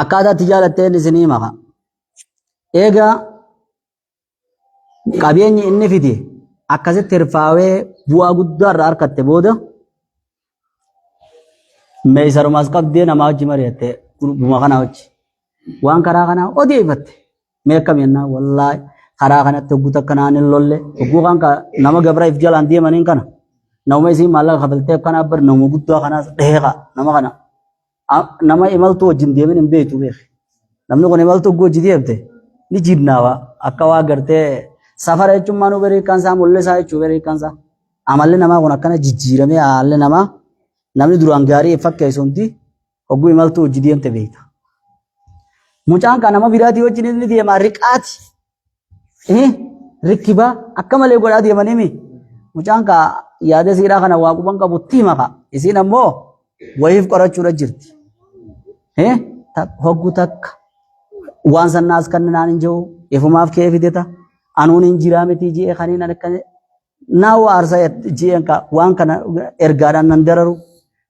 A: Akkaataa itti jaalatteen isinii maka. Egaa qabeenyi inni fide akkasitti hirfaawee bu'aa guddaa irraa argatte booda mee isarumaas qabdee namaa wajji mari'atte gurbuma kanaa wajji waan karaa kanaa odeeffatte mee akkam yennaa wallaahi karaa kanatti hogguu takka naan hin lolle hogguu kan nama gabra if jalaan deemaniin kana nama isiin maallaqa kafaltee kanaa bar nama guddaa kanaas dheeqa nama kana nama imaltuu wajjin deemin hin beektu beek namni kun imaltuu hogguu wajji deemte ni jibnaawa akka waa gartee safara jechuun maanuu bereekkansaa mul'isaa jechuu bereekkansaa amalli namaa kun akkana jijjiiramee haalli namaa namni duraan gaarii fakkeessumti hogguu imaltuu wajji deemte beekta. Mucaan kan nama biraatii wajjin inni deemaa riqaati. Rikkibaa akka malee godhaa deemanii mucaan ka yaada siiraa kana waa quban qabu tiimaka isiin ammoo wayiif qorachuudha jirti. Hogguu takka waan sannaas kan naan hin jiru ifumaaf kee fideta anuun hin jiraa miti ji'ee kaniin akka naa waarsa ji'een ka waan kana ergaadhaan nan dararu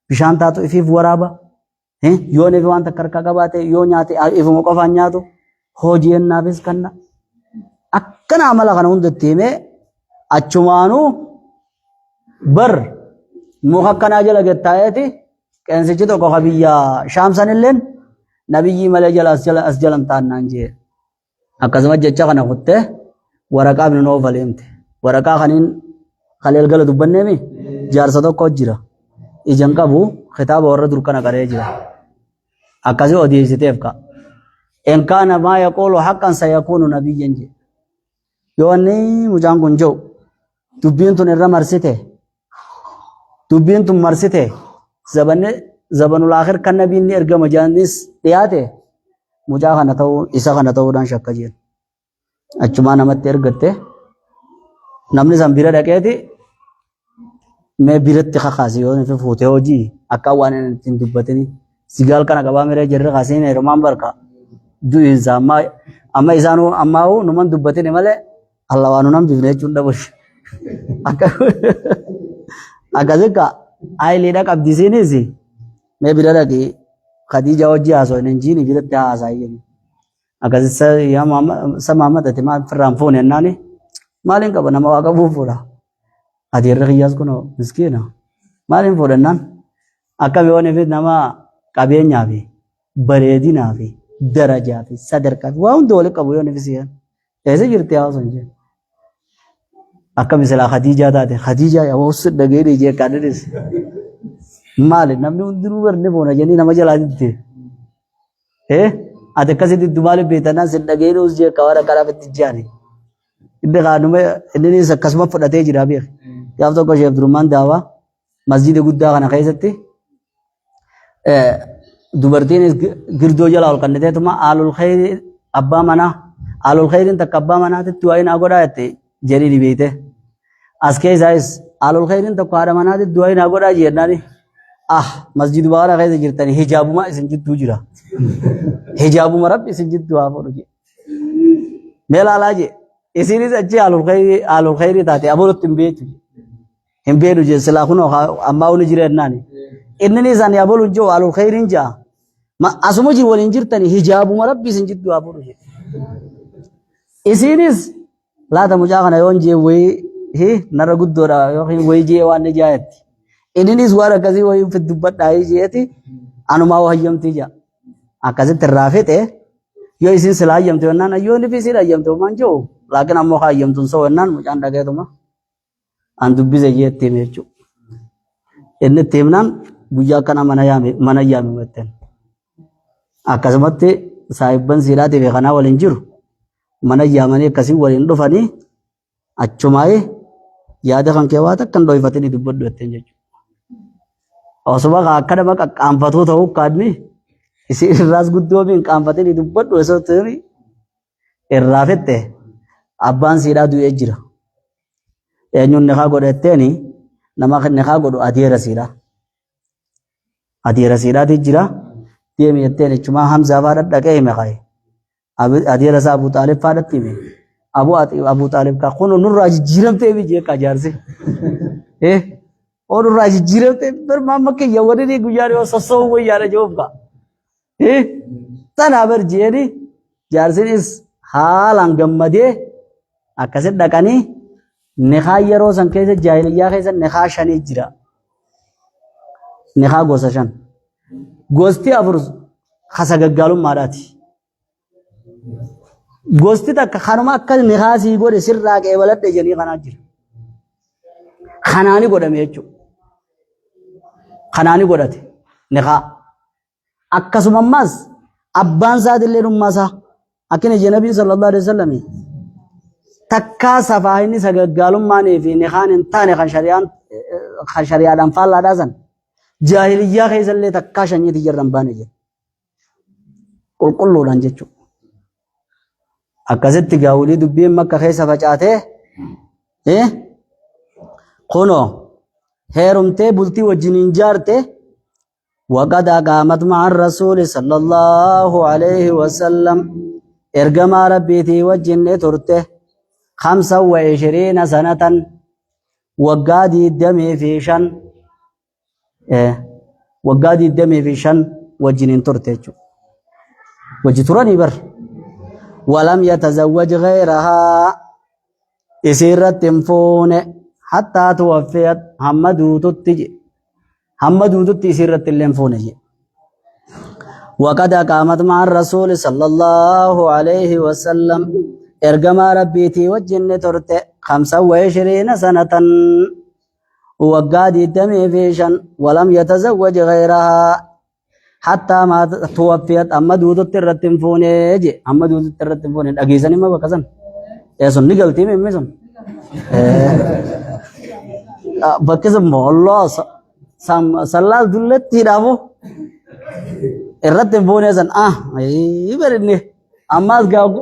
A: bishaan taatu ifiif waraaba. Yoo nefi waan takka harkaa qabaate yoo nyaate ifuma qofaan nyaatu hojii naafis kanna. Akkana amala kana hundatti himee achumaanuu bar muka akkanaa jala gettaa'eeti qeensichi tokko ka biyya shaamsan illeen nabiyyii malee jala as jalan taannaan jee. Akkasumas jecha kana kuttee waraqaa ibnu Noof aleemte. Waraqaa kaniin kaleel gala dubbanneemi jaarsa tokko jira. Ijaan qabu kitaaba warra dur kana qaree jira. Akkasii odeessiteef ka. In kaana maa yaquulu haqqan sayakuunu nabiyyan jee. Yoo inni mucaan kun jiru dubbiin tun irra marsite dubbiin tun marsite zabanul aakhir kan nabiin ergama jaanis dhiyaate mucaa kana ta'uu isa kana ta'uudhaan shakka jeen. Achumaa namatti ergatte namni san bira dhaqeeti mee biratti kakaase yoo nuti fuutee hojii akka waan ittiin dubbatanii sigaal kana qabaa miree jirre kaaseen heerumaan barka du'insa amma isaanuu ammaa'uu numan dubbatini malee Allah waan nunan bifnee jechuun dhabush akkasika ayileedha qabdisiinis mee bira dhaqee Khadija hojii haasoo hin jiini biratti haasaa jennu akkasisa sa Muhammad maal firraan fuune ennaani maaliin qaba nama waa qabuuf fuudha. Ati irra kiyyaas kun miskiina maaliin fuudhannaan akkam yoo nefi nama qabeenyaa fi bareedinaa fi darajaa fi sadarkaa fi waa hundi walitti qabu yoo nefi si'an eessa jirti haasoo hin jennu. Akka misalaa Khadijaa taate Khadijaa yaa wasu dhagee dhiijee kaadhiis maali namni hundinuu barnee foona jennee nama jalaa ditte ati akkasitti maaliif beektanaan sin dhagee dhiis jee kawara karaaf itti jaani inni kaanuma inni akkasuma fudhatee jira beek. Gaaf tokko Sheekh Durmaan Daawaa masjiida guddaa kana keessatti dubartiin girdoo jala ol kanniteetuma aalul khayri abbaa manaa aalul khayriin takka abbaa manaatitti waa inni godhaa jette jedhii ni beekte. As keessaayis aalul khayriin tokko haadha manaatitti waa inni godhaa jennaani masjiida baara keessa jirtanii hijaabuma isin jidduu jira. Hijaabuma rabbi isin jidduu haa fuudhu jee. Mee laalaa jee isinis achi aalul khayrii taate abolutti hin beektu. Hin beedu je silaa kunoo ammaa uni jira ennaani inni isaan yaabolu jiru aalul khayriin jaa asuma jiru waliin jirtanii hijaabuma rabbi isin jidduu haa fuudhu isinis laata mucaa kana yoon jee wayii narra guddoodha yookiin wayii jee waan ni jaayetti inninis waan akkasii wayii fi dubbadhaa jeeti anumaa hayyamtii jaa akkasitti irraa fixe yoo isin silaa hayyamte yennaan yoo ni fi isin hayyamte waan jiru laakiin ammoo hayyamtuun soo yennaan mucaan dhageetuma. An dubbise jeetti hime jechuudha. Inni itti himnaan guyyaa akkana mana yaame wetteen. Akkasumatti saahibban siidhaatii fi kanaa waliin jiru mana yaamanii akkasii waliin dhufanii achumaayee yaada kan kee waan akka hin dho'ifatanii dubbadhu wetteen jechuudha. Osuma akka nama qaqqaanfatuu ta'uu kaadni isin irraas guddoo hin qaanfatanii dubbadhu osoo ta'anii irraa fitte abbaan siidhaa du'ee jira. Eenyuun niqaa godhatteeni nama niqaa godhu adeera siidhaa. Adeera siidhaati jira. Deemi jetteen jechuudha Hamzaa fa'aa dhaqee hime ka'e. Adeera isaa Abu Xaalib fa'aadhatti hime. Abu Xaalib kaa kun nurraa jijjiiramtee biyya akka jaarse. Nurraa jijjiiramtee birmaan makka yawwadanii guyyaa dhiyoo sossoobu wayyaadha jechuuf kaa. Tanaa bar jeeni jaarsinis haalaan gammadee akkasitti dhaqanii niqaa yeroo san keessa jaahiliyyaa keessa niqaa shanii jira. Niqaa gosa shan. gosti afur khasagagalum madati gosti takka khanuma akka nihaasi gode sirra qeebaladhe jeni kana jira khanaani godhame jechu khanaani godhate niha akkasuma ammas abbaan saadillee dhummasa akkina nabi sallallahu alaihi wasallam takka safaayni sagaggalummaanii fi nihaan intaane kan shari'aadhaan faallaadhaa san jaahiliyyaa keessallee takkaa shanyiti jirran baane jedhe qulqulluudhaan jechuudha. Akkasitti gaawulii dubbiin makka keessa facaatee kunoo heerumtee bultii wajjiniin jaarte waqad aqaamat ma'a rasuuli sallallahu alayhi wasallam ergamaa rabbiitii wajjinne turte 25 sanatan waggaa 25 waggaa 25 wajjiniin turte jechuudha. wajji turanii bar ولم يتزوج غيرها إسيرت فون حتى توفيت حمدو تتي إسيرت اللين وقد قامت مع الرسول صلى الله عليه وسلم إرقما ربيتي وجن ترت 25 سنة وقاد الدمي فيشن ولم يتزوج غيرها حتى ما توفيت أما دودت الرتنفوني جي أما دودت الرتنفوني أجيزني ما بكسن يا سن نقلتي من مسن بكسم الله سلال دلت تيرابو الرتنفوني سن يبرني أما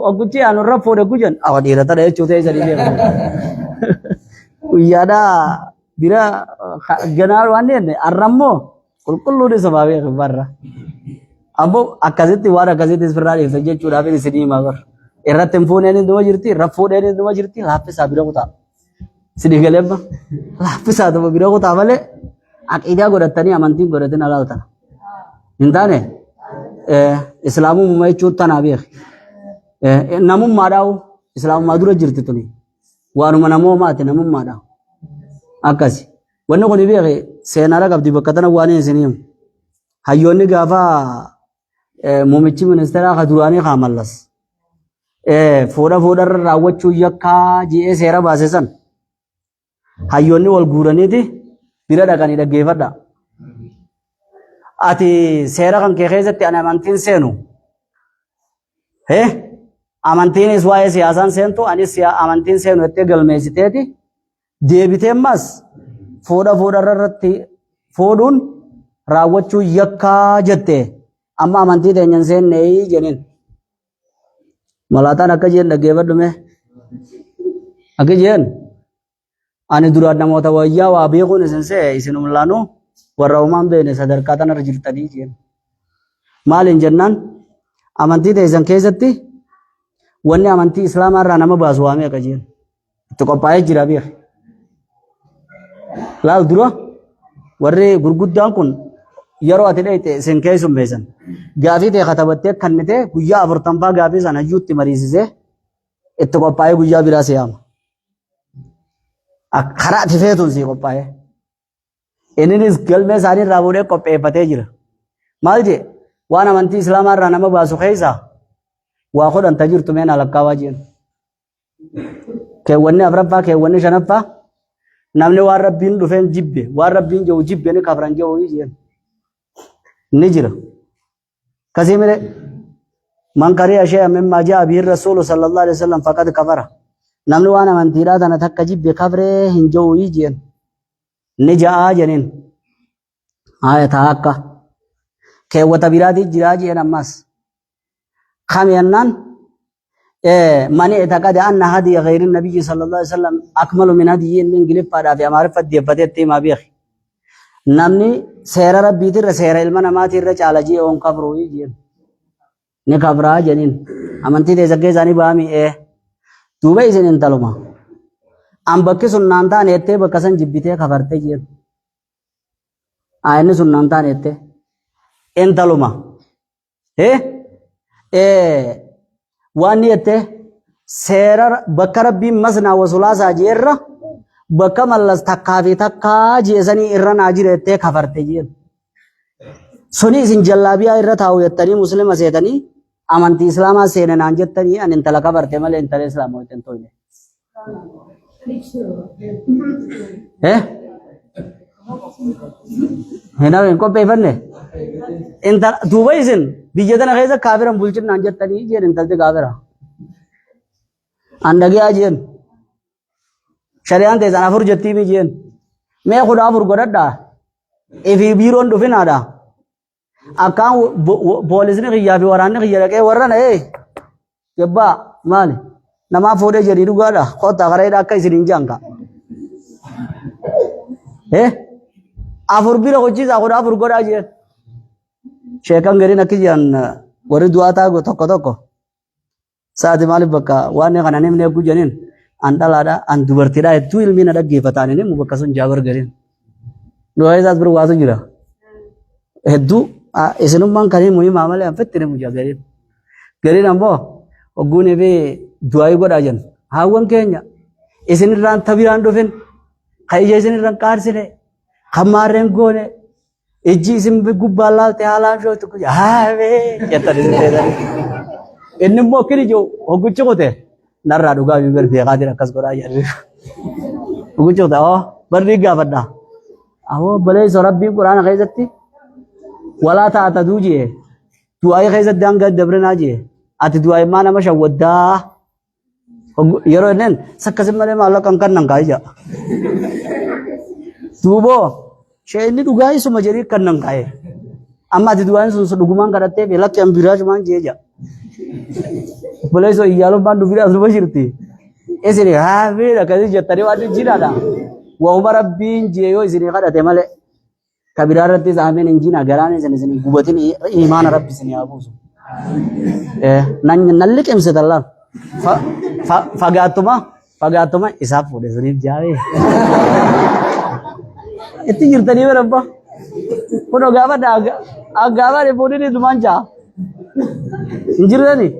A: أقولي أنا رفور أقولن أودي رتنا يشوفه زري ويادا بيرا جنال وانين الرمو kullu ni sababe barra ambo akkasitti waan akkasitti isfirraa ibsa jechuudhaaf isinii magar irratti fuuneen induma jirti rafuudeen induma jirti laaffisa bira kutaa sidii galebba laaffisa dama bira kutaa malee aqiidaa godhatanii amantiin godhatin alaaltan hintaane islaamuu muma jechuun tanaa beek namummaadhaawu islaamummaa dura jirti tuni waanuma namoomaati namummaadhaawu akkasi wanni kun beeke seenaara qabdi bakka tana waan isiniim hayyoonni gaafa muumichi ministeeraa ka duraanii kaamallas fuudharra raawwachuu yakkaa ji'ee seera baase san hayyoonni wal guuraniiti bira dhaqanii dhaggeeffadha. Ati seera kan kee keessatti ani amantiin seenu amantiinis waa'ee siyaasaan seentu anis amantiin seenu jettee galmeessiteeti deebitee ammas fuudharratti fuudhuun raawwachuu yakkaa jette amma amantii teenyan seennee jeniin malaataan akka jeen dhaggeeffadhume akka jeen ani duraan namoota wayyaa waa beekuun isin see isinum laanuu warra uumaan beene sadarkaa tanarra jirtanii jeen maaliin jennaan amantii teessan keessatti wanni amantii islaamaa irraa nama baasu waamee akka jeen itti qophaa'ee jira beek laal dura warri gurguddaan kun yeroo ati dheeyte isin keessummeessan gaafii ta'e katabattee kannite guyyaa 40 gaafii sana hayyuutti mariisisee itti qophaa'ee guyyaa biraa siyaama. Karaa ati feetuun sii qophaa'ee. Innis galmee isaanii irraa fuudhee qopheeffatee jira. Maal jee waan amantii islaamaa irraa nama baasu keessaa waa kudhan tajirtu meen alakkaawaa jeen. Keewwanni afuraffaa keewwanni shanaffaa namni waan rabbiin dhufeen jibbe waan rabbiin jiru jibbe ni kafran jiru jeen. Ni jira. Kasimire man kariya shay'an mimma jaa bihi rasuulu sallallahu alaihi wasallam faqad kafara. Namni waan amantiidhaa tana takka jibbe kafree hin jiru jeen. Ni jaa jeniin. Aya taakka. Keewwata biraati jiraa jeen ammas. Kamiyannaan من اعتقد أن هدي غير النبي صلى الله عليه وسلم أكمل من هدي الإنجليز فادا في معرفة ديفتي ما بيخ نمني سير ربي تر سير المنا ما تر على جي أون كبروا يجين نكبرا جنين أمانتي تزكي زاني بامي توبة إذن انتلوما أم بكي سنانتا نيتة بكسن جبتة خبرتة جين آيني سنانتا نيتة انتلوما وانيته سيرر بكر بمسنا وسلاسا جيرا بكمل تكافي تكا جيزني إرنا جيرته خبرته جين suni isin jallaabiyaa irra taa'u jettanii muslima seetanii amantii islaamaa seenanaan jettanii ani intala kabarte malee intala islaamaa wajjin to'ile. Hinaween qopheeffanne intala duuba isin biyya tana keessa kaafiran bulchinnaan jettanii jeen intalti kaafira. An dhagiyaa jeen shari'aan teessan afur jettii mi jeen mee kudha afur godhadhaa ifi biiroon dhufinaadha. Akkaan poolisni xiyyaa fi waraanni xiyya dhaqee warra na jabbaa maali namaa fuudhee jedhii dhugaadha kottaa kareedha akka isin hin jaanka. Afur bira hojiisaa kudha afur godhaa jeen sheekan gariin akki jiran warri du'aa taa'u tokko tokko saati maaliif bakka waan kana namni eeguu jeniin an dhalaadha an dubartiidha hedduu ilmi na dhaggeeffataan inni mu bakka sun jaabar gariin du'aa isaas bira waatu jira hedduu isinummaan kan himu himaa malee an fettine mujaa gariin ammoo ogguun ebee du'aa godhaa jen haawwan keenya isinirraan tabiraan dhufin ka ija isinirraan qaarsine kan maarreen goone ijji isin gubbaan laalte haalaan shootu kuja haabee jettan isin teessanii inni immoo kini jiru hogguchi kute narraa dhugaa fi bar beekaatiin akkas godhaa jedhu hogguchi kute barri gaafadha baleessa rabbiin quraana keessatti walaa taata duu jee du'aa keessatti hanga dabrinaa jee ati du'aa immaa nama shawwaddaa yeroo inneen sakkasin malee maallaqan kan nan kaa'ija duuboo sheenni dhugaa isuma jedhii kan nan kaa'e amma ati du'aan sun dhugumaan kadhattee fi lakki ambiraa cumaan jeeja baleessa iyyaalummaan dhufiidhaaf dhufa jirti isin haafiidha kasi jettanii waan jiraadha waa'uma rabbiin jee yoo isin kadhate malee kabiraa irratti saameen injiina garaan isin gubatin imaana rabbi isin haa buusu nan liqimse tallaan fagaattuma isaaf fuudhe suniif jaawee itti jirtanii barabba kun gaafa fuudhini dhumaan jaa hin jirtanii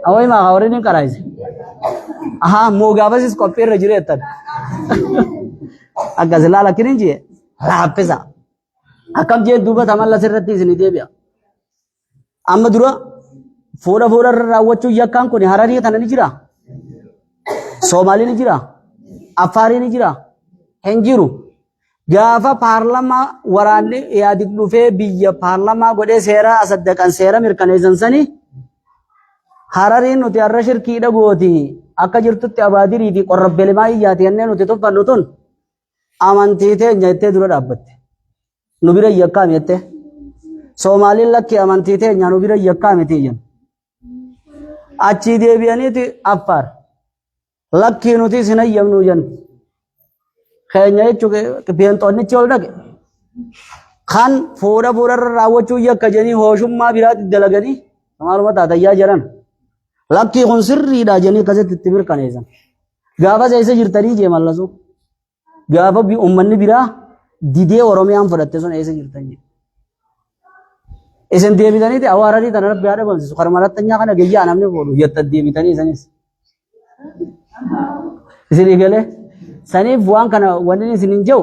A: awwai maa hawriin hin karaayise moo gaafasis qophii irra jireettan akkas ilaala kinin jee laaffisa akkam jee duuba tamallas irratti isin deebi'a amma dura fuudha irra raawwachuu yakkaan kun hararii tana ni jira soomaalii ni jira affaarii ni jira hin jiru gaafa paarlamaa waraanni yaadik dhufee biyya paarlamaa godhee seera asaddaqan seera mirkaneessan sanii harariin nuti har'a shirkii dhagooti akka jirtutti abaadirii fi qorrabbelimaa iyyaati jennee nuti tuffannu tun amantii teenya jettee dura dhaabbatte nu bira yakkaami jette soomaaliin lakki amantii teenya nu bira yakkaami tiiyyan achii deebi'aniiti affaar lakkii nuti isin hayyamnu jen keenya jechuun beenxoonnichi ol dhaqe kan fuudha irra raawwachuu yakka jenii hooshummaa biraatti dalaganii maaluma taatayyaa jedhan lakkii kun sirriidha jenii akkasitti itti mirkaneessan gaafa seessa jirtanii jee mallasu gaafa uummanni biraa didee oromiyaan fudhatte sun eessa jirtan jee isin deebitaniiti awaaranii tana rabbi haadha bansisu karmarattanyaa kana gayyaa namni fuudhu jettan deebitanii isanis isin galee saniif waan kana wanni isin hin jiru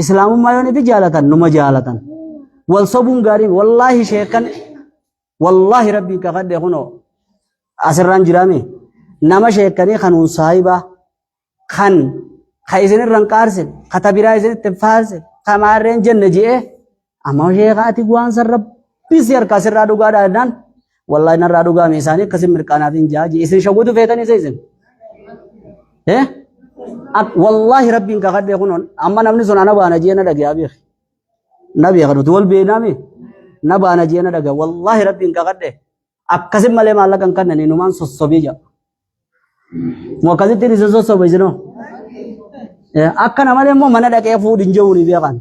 A: islaamummaa yoo itti jaalatan numa jaalatan wal sobuun gaariin wallaahi sheekan wallaahi rabbii kafadhe kunoo asirraan jiraame nama sheekanii kanuun saahibaa kan isinirraan qaarsin katabiraa isinitti faarsin kamaarreen jenne je'e amma sheekaati waan sarra bisi harkaa sirraa dhugaadha jennaan wallaahi narraa dhugaame isaanii akkasin mirqaanaaf hin jaaji isin shawwatu feetanii isa isin wallahi rabbiin kakadhe kunoon amma namni sun ana baana jee na dhagee beek na beeka nuti wal beenaame na baana jee na dhagee wallahi rabbiin kakadhe akkasin malee maallaqan kannanii numaan sossobee jira moo akkasitti isin sossobe isinoo akkana malee immoo mana dhaqee fuudhin jehuun beekan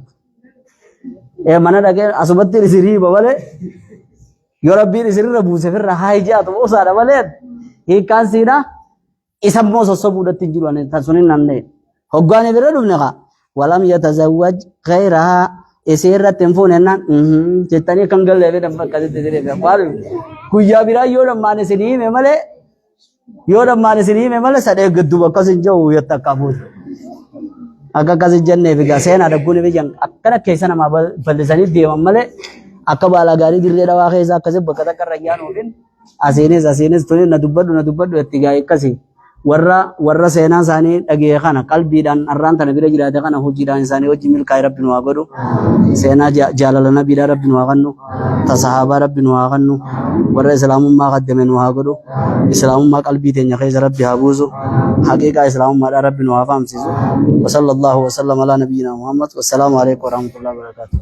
A: mana dhaqee asumatti isin hiiba malee yoo rabbiin isinirra buuse firra haa ijaatu buusaadha malee hiikkaan siinaa isa immoo sossobuudhatti hin jiru tan sunin namne hoggaan bira dhufne kaa walam yatazawwaj ghayraha isii irratti hin fuune jennaan jettanii kan gallee fedhan bakkasitti jireenya waan guyyaa biraa yoo dhammaan isin hime malee sadee gadduu akkas hin jiru yetta akka fuute akka akkas jennee fi seenaa dagguun biyyan akkana keessa namaa bal'isanii deeman malee akka baala gaarii dirree dhawaa keessa akkasii bakka takka irra yaanuufin asiinis tuni na dubbadhu itti gaa'e akkasii warra seenaa isaanii dhagee kana qalbiidhaan har'aan tana bira jiraate kana hojiidhaan isaanii hojii milkaa'e rabbi nu haa godhu seenaa jaalala nabiidhaa rabbi nu haa kennu tasahabaa rabbi nu haa kennu warra islaamummaa qaddame nu haa godhu islaamummaa qalbii teenya keessa rabbi haa buusu haqiiqaa islaamummaadhaa rabbi nu haa fahamsiisu wasallallahu wasallam ala nabiyyina muhammad wassalaamu alaikum warahmatullahi wabarakatuh